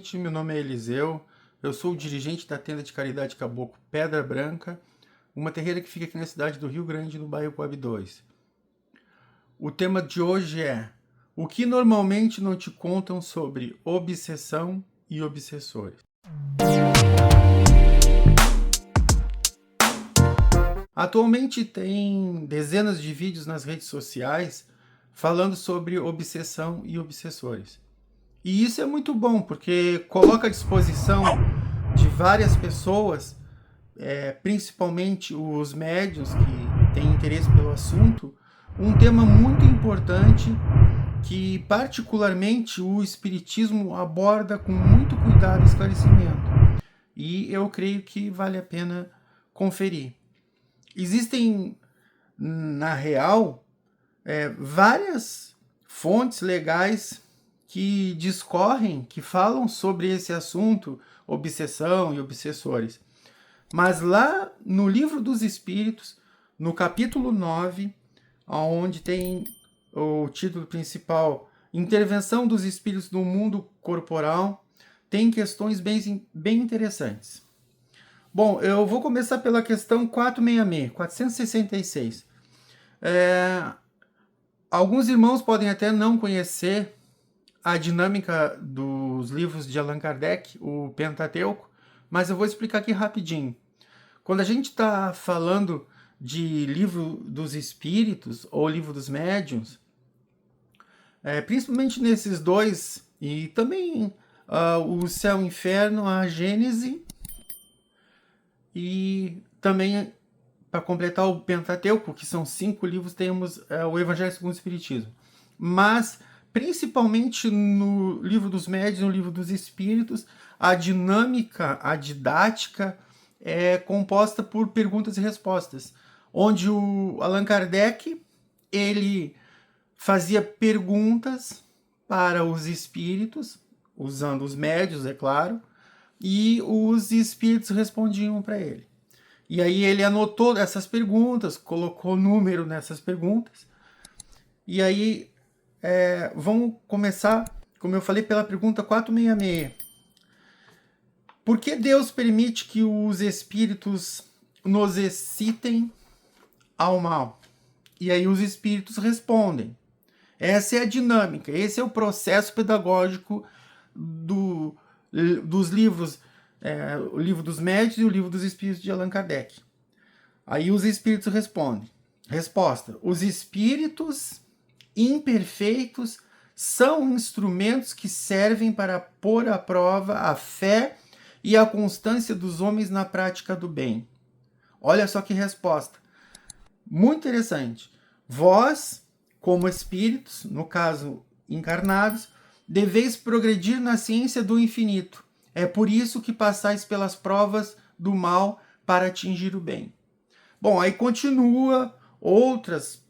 noite, meu nome é Eliseu, eu sou o dirigente da tenda de caridade Caboclo Pedra Branca, uma terreira que fica aqui na cidade do Rio Grande, no bairro Coab 2. O tema de hoje é: o que normalmente não te contam sobre obsessão e obsessores? Atualmente tem dezenas de vídeos nas redes sociais falando sobre obsessão e obsessores. E isso é muito bom, porque coloca à disposição de várias pessoas, principalmente os médiuns que têm interesse pelo assunto, um tema muito importante que particularmente o Espiritismo aborda com muito cuidado e esclarecimento. E eu creio que vale a pena conferir. Existem, na real, várias fontes legais que discorrem, que falam sobre esse assunto, obsessão e obsessores. Mas lá no Livro dos Espíritos, no capítulo 9, onde tem o título principal, Intervenção dos Espíritos no Mundo Corporal, tem questões bem interessantes. Bom, eu vou começar pela questão 466. Alguns irmãos podem até não conhecer a dinâmica dos livros de Allan Kardec, o Pentateuco, mas eu vou explicar aqui rapidinho. Quando a gente está falando de livro dos espíritos ou livro dos médiuns, principalmente nesses dois, e também o Céu e o Inferno, a Gênese, e também, para completar o Pentateuco, que são 5 livros, temos o Evangelho segundo o Espiritismo. Mas principalmente no Livro dos Médiuns, no Livro dos Espíritos, a dinâmica, a didática é composta por perguntas e respostas, onde o Allan Kardec ele fazia perguntas para os espíritos, usando os médiuns, é claro, e os espíritos respondiam para ele. E aí ele anotou essas perguntas, colocou número nessas perguntas, e aí vamos começar, como eu falei, pela pergunta 466. Por que Deus permite que os espíritos nos excitem ao mal? E aí os espíritos respondem. Essa é a dinâmica, esse é o processo pedagógico dos livros, o Livro dos Médiuns e o Livro dos Espíritos de Allan Kardec. Aí os espíritos respondem. Resposta: os espíritos imperfeitos são instrumentos que servem para pôr à prova a fé e a constância dos homens na prática do bem. Olha só que resposta. Muito interessante. Vós, como espíritos, no caso encarnados, deveis progredir na ciência do infinito. É por isso que passais pelas provas do mal para atingir o bem. Bom, aí continua outras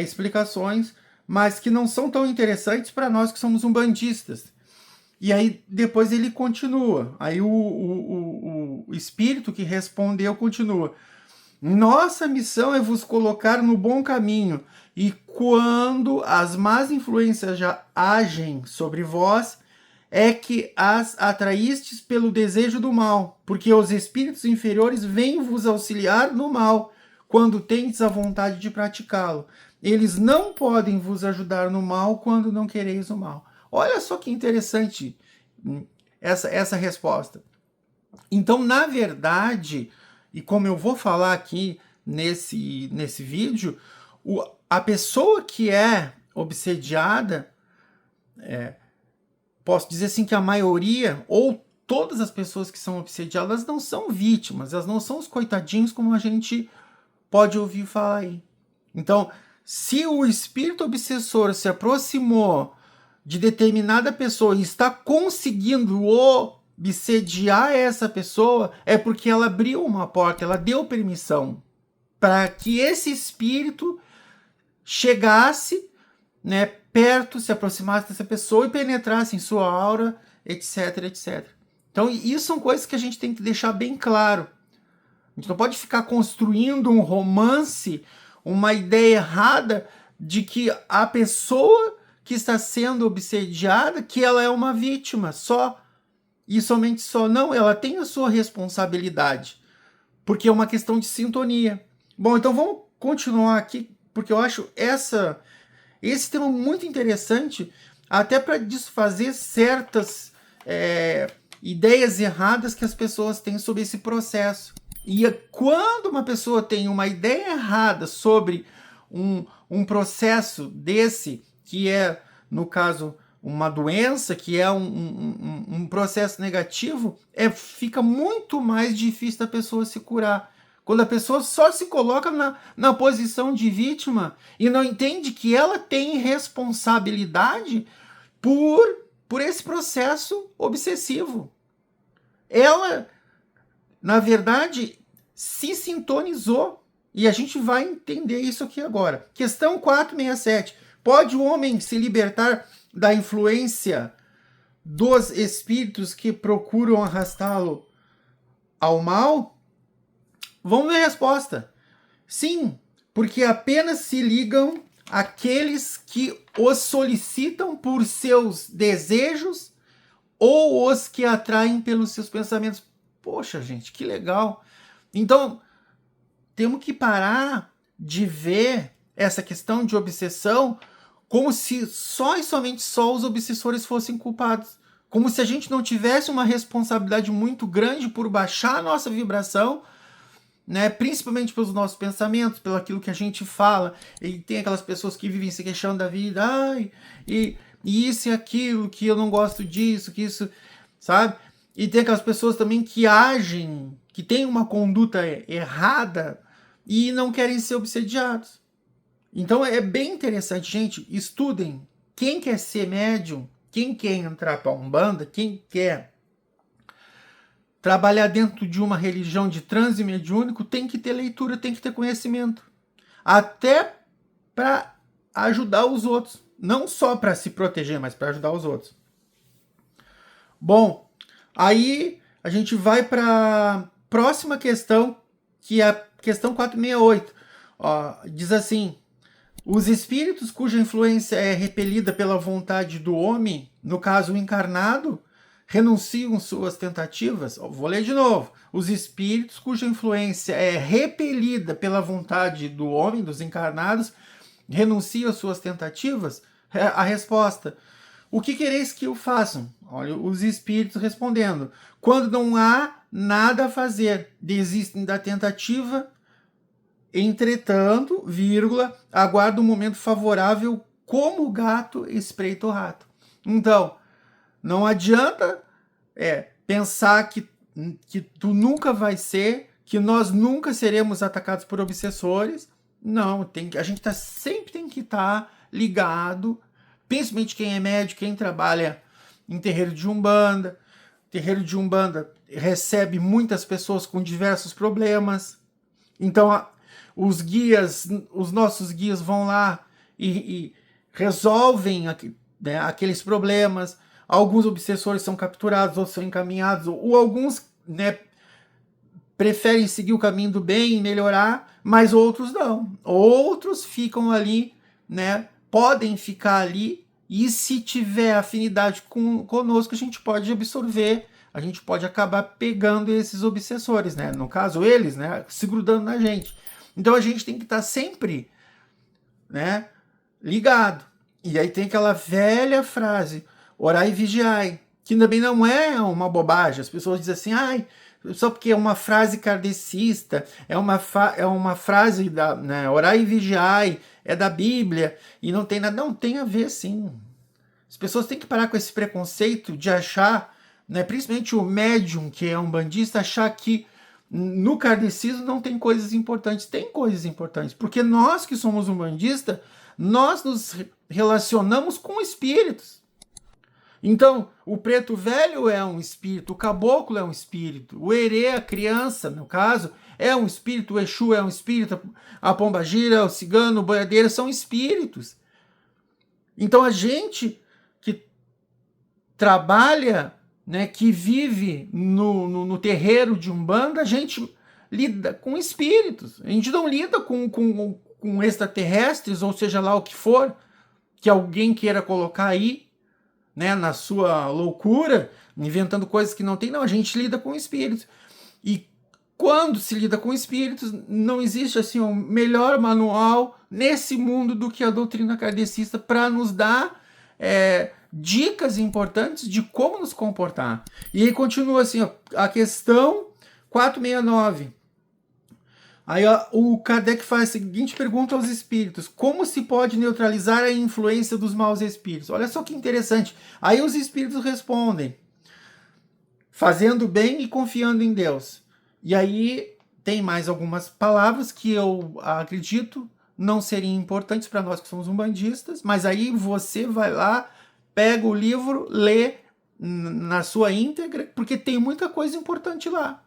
explicações, mas que não são tão interessantes para nós que somos umbandistas. E aí depois ele continua. Aí o espírito que respondeu continua. Nossa missão é vos colocar no bom caminho, e quando as más influências já agem sobre vós, é que as atraístes pelo desejo do mal, porque os espíritos inferiores vêm vos auxiliar no mal, quando tendes a vontade de praticá-lo. Eles não podem vos ajudar no mal quando não quereis o mal. Olha só que interessante essa resposta. Então, na verdade, e como eu vou falar aqui nesse vídeo, a pessoa que é obsediada, posso dizer assim que a maioria, ou todas as pessoas que são obsediadas, não são vítimas, elas não são os coitadinhos como a gente pode ouvir falar aí. Então, se o espírito obsessor se aproximou de determinada pessoa e está conseguindo obsediar essa pessoa, é porque ela abriu uma porta, ela deu permissão para que esse espírito chegasse, perto, se aproximasse dessa pessoa e penetrasse em sua aura, etc, etc. Então, isso são coisas que a gente tem que deixar bem claro. A gente não pode ficar construindo um romance, uma ideia errada de que a pessoa que está sendo obsediada, que ela é uma vítima só. e somente só. Não, ela tem a sua responsabilidade, porque é uma questão de sintonia. Bom, então vamos continuar aqui, porque eu acho esse tema muito interessante, até para desfazer certas ideias erradas que as pessoas têm sobre esse processo. E quando uma pessoa tem uma ideia errada sobre um processo desse, que é, no caso, uma doença, que é um processo negativo, fica muito mais difícil da pessoa se curar. Quando a pessoa só se coloca na posição de vítima e não entende que ela tem responsabilidade por esse processo obsessivo. Ela, na verdade, se sintonizou. E a gente vai entender isso aqui agora. Questão 467. Pode o homem se libertar da influência dos espíritos que procuram arrastá-lo ao mal? Vamos ver a resposta. Sim, porque apenas se ligam aqueles que os solicitam por seus desejos ou os que atraem pelos seus pensamentos. Poxa, gente, que legal. Então, temos que parar de ver essa questão de obsessão como se só e somente só os obsessores fossem culpados. Como se a gente não tivesse uma responsabilidade muito grande por baixar a nossa vibração, né? Principalmente pelos nossos pensamentos, pelo aquilo que a gente fala. E tem aquelas pessoas que vivem se queixando da vida, e isso e aquilo, que eu não gosto disso, que isso, sabe? E tem aquelas pessoas também que agem, que têm uma conduta errada e não querem ser obsediados. Então é bem interessante, gente, estudem. Quem quer ser médium, quem quer entrar para a Umbanda, quem quer trabalhar dentro de uma religião de transe mediúnico, tem que ter leitura, tem que ter conhecimento. Até para ajudar os outros. Não só para se proteger, mas para ajudar os outros. Bom, aí a gente vai para a próxima questão, que é a questão 468. Ó, diz assim: os espíritos cuja influência é repelida pela vontade do homem, no caso o encarnado, renunciam suas tentativas. Vou ler de novo. Os espíritos cuja influência é repelida pela vontade do homem, dos encarnados, renunciam suas tentativas? A resposta: o que quereis que eu façam? Olha, os espíritos respondendo: quando não há nada a fazer, desistem da tentativa. Entretanto, vírgula, aguarda um momento favorável como o gato espreita o rato. Então, não adianta pensar que tu nunca vai ser, que nós nunca seremos atacados por obsessores. Não, a gente sempre tem que estar ligado, principalmente quem é médico, quem trabalha em terreiro de Umbanda. Terreiro de Umbanda recebe muitas pessoas com diversos problemas. Então, os nossos guias vão lá e resolvem aqueles problemas. Alguns obsessores são capturados, outros são encaminhados, ou alguns preferem seguir o caminho do bem e melhorar, mas outros não. Outros ficam ali, podem ficar ali, e se tiver afinidade conosco, a gente pode absorver, a gente pode acabar pegando esses obsessores, no caso eles, se grudando na gente. Então a gente tem que estar sempre, ligado. E aí tem aquela velha frase: orai e vigiai, que também não é uma bobagem. As pessoas dizem assim, só porque é uma frase kardecista, é uma frase da orai e vigiai, é da Bíblia, e não tem nada. Não, tem a ver sim. As pessoas têm que parar com esse preconceito de achar, principalmente o médium que é umbandista, achar que no kardecismo não tem coisas importantes. Tem coisas importantes, porque nós que somos umbandistas, nós nos relacionamos com espíritos. Então, o preto velho é um espírito, o caboclo é um espírito, o herê, a criança, no caso, é um espírito, o Exu é um espírito, a pombagira, o cigano, o boiadeiro são espíritos. Então, a gente que trabalha, que vive no terreiro de Umbanda, a gente lida com espíritos. A gente não lida com extraterrestres, ou seja lá o que for, que alguém queira colocar aí, né, na sua loucura, inventando coisas que não tem. Não, a gente lida com espíritos. E quando se lida com espíritos, não existe assim um melhor manual nesse mundo do que a doutrina kardecista para nos dar dicas importantes de como nos comportar. E aí continua assim, ó, a questão 469. Aí ó, o Kardec faz a seguinte pergunta aos espíritos: como se pode neutralizar a influência dos maus espíritos? Olha só que interessante. Aí os espíritos respondem: fazendo bem e confiando em Deus. E aí tem mais algumas palavras que eu acredito não seriam importantes para nós que somos umbandistas, mas aí você vai lá, pega o livro, lê na sua íntegra, porque tem muita coisa importante lá.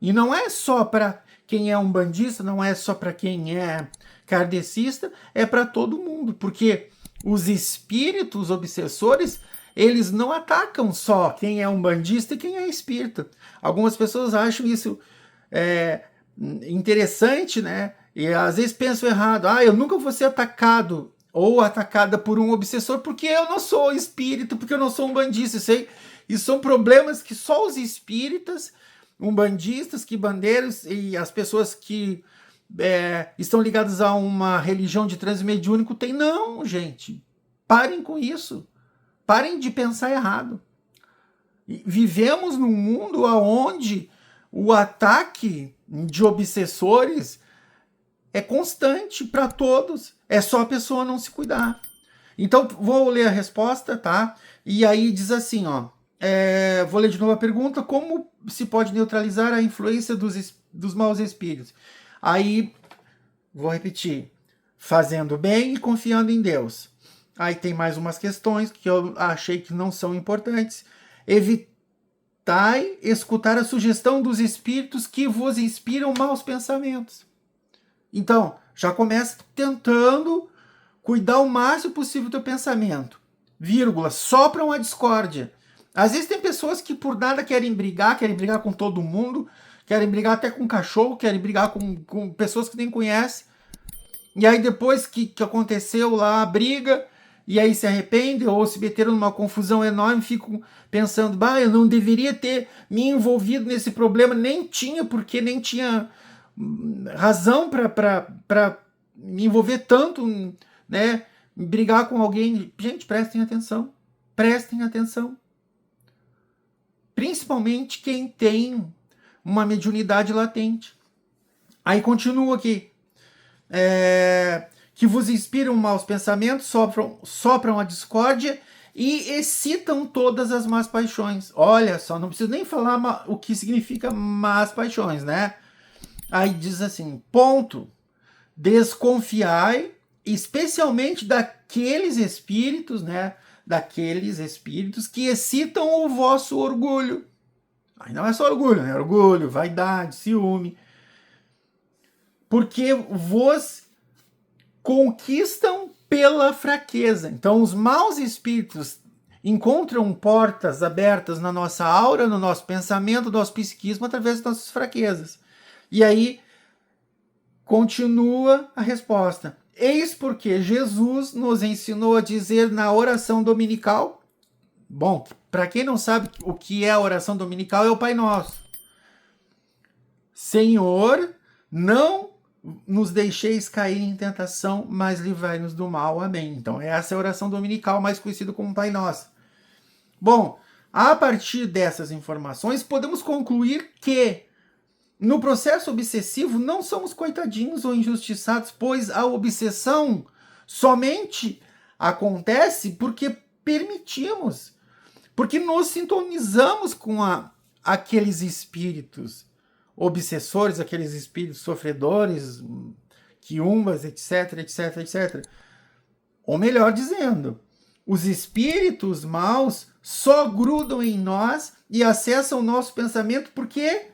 E não é só para quem é umbandista, não é só para quem é kardecista, é para todo mundo, porque os espíritos obsessores, eles não atacam só quem é umbandista e quem é espírita. Algumas pessoas acham isso interessante, né? E às vezes pensam errado. Eu nunca vou ser atacado ou atacada por um obsessor porque eu não sou espírita, porque eu não sou umbandista. Isso são problemas que só os espíritas, umbandistas, quibandeiros e as pessoas que estão ligadas a uma religião de transe mediúnico têm. Não, gente. Parem com isso. Parem de pensar errado. Vivemos num mundo onde o ataque de obsessores é constante para todos. É só a pessoa não se cuidar. Então, vou ler a resposta, tá? E aí diz assim, ó. Vou ler de novo a pergunta: como se pode neutralizar a influência dos maus espíritos? Aí, vou repetir: fazendo bem e confiando em Deus. Aí tem mais umas questões que eu achei que não são importantes. Evitai escutar a sugestão dos espíritos que vos inspiram maus pensamentos. Então, já começa tentando cuidar o máximo possível do teu pensamento. Vírgula, sopram a discórdia. Às vezes tem pessoas que por nada querem brigar com todo mundo, querem brigar até com cachorro, querem brigar com pessoas que nem conhecem. E aí depois que aconteceu lá a briga, e aí se arrependem ou se meteram numa confusão enorme, ficam pensando: eu não deveria ter me envolvido nesse problema, nem tinha razão para me envolver tanto, né? Brigar com alguém. Gente, prestem atenção. Prestem atenção. Principalmente quem tem uma mediunidade latente. Aí continua aqui. Que vos inspiram maus pensamentos, sopram a discórdia e excitam todas as más paixões. Olha só, não preciso nem falar o que significa más paixões, né? Aí diz assim: ponto, desconfiai, especialmente daqueles espíritos, né? Daqueles espíritos que excitam o vosso orgulho. Aí não é só orgulho, né? Orgulho, vaidade, ciúme. Porque vos conquistam pela fraqueza. Então, os maus espíritos encontram portas abertas na nossa aura, no nosso pensamento, no nosso psiquismo, através das nossas fraquezas. E aí, continua a resposta. Eis porque Jesus nos ensinou a dizer na oração dominical. Bom, para quem não sabe o que é a oração dominical, é o Pai Nosso. Senhor, não nos deixeis cair em tentação, mas livrai-nos do mal. Amém. Então, essa é a oração dominical, mais conhecida como Pai Nosso. Bom, a partir dessas informações, podemos concluir que no processo obsessivo não somos coitadinhos ou injustiçados, pois a obsessão somente acontece porque permitimos, porque nos sintonizamos com aqueles espíritos obsessores, aqueles espíritos sofredores, quiumbas, etc, etc, etc. Ou melhor dizendo, os espíritos maus só grudam em nós e acessam o nosso pensamento porque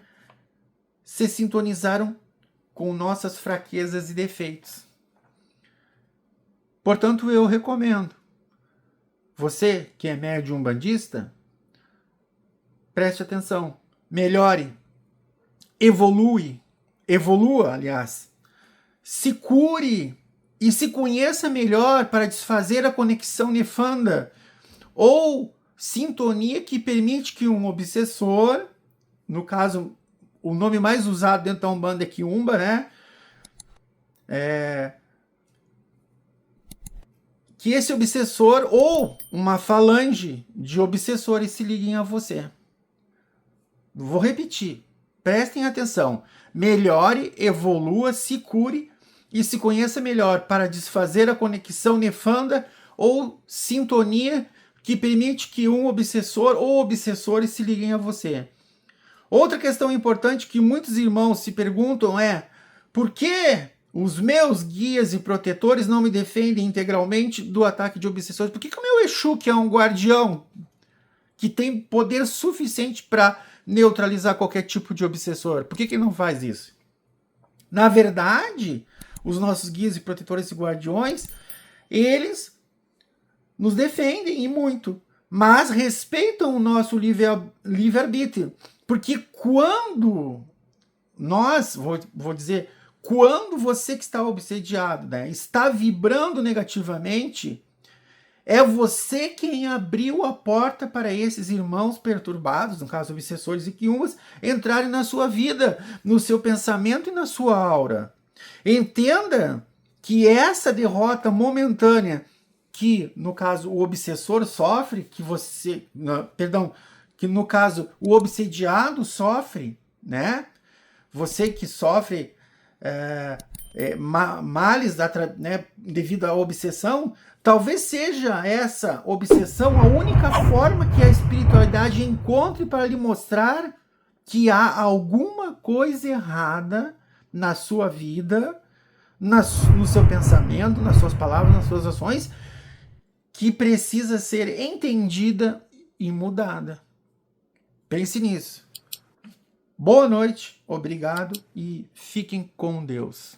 se sintonizaram com nossas fraquezas e defeitos. Portanto, eu recomendo. Você que é médium umbandista, preste atenção, melhore, evolua, aliás, se cure e se conheça melhor para desfazer a conexão nefanda ou sintonia que permite que um obsessor, no caso, o nome mais usado dentro da Umbanda é Quiumba, né? Que esse obsessor ou uma falange de obsessores se liguem a você. Vou repetir. Prestem atenção. Melhore, evolua, se cure e se conheça melhor para desfazer a conexão nefanda ou sintonia que permite que um obsessor ou obsessores se liguem a você. Outra questão importante que muitos irmãos se perguntam é: por que os meus guias e protetores não me defendem integralmente do ataque de obsessores? Por que o meu Exu, que é um guardião, que tem poder suficiente para neutralizar qualquer tipo de obsessor, por que não faz isso? Na verdade, os nossos guias e protetores e guardiões, eles nos defendem e muito, mas respeitam o nosso livre-arbítrio. Porque quando nós, vou dizer, quando você que está obsediado, né, está vibrando negativamente, é você quem abriu a porta para esses irmãos perturbados, no caso obsessores e quiumbas, entrarem na sua vida, no seu pensamento e na sua aura. Entenda que essa derrota momentânea que, no caso, o obsessor sofre, que no caso o obsediado sofre, né? Você que sofre males devido à obsessão, talvez seja essa obsessão a única forma que a espiritualidade encontre para lhe mostrar que há alguma coisa errada na sua vida, no seu pensamento, nas suas palavras, nas suas ações, que precisa ser entendida e mudada. Pense nisso. Boa noite, obrigado e fiquem com Deus.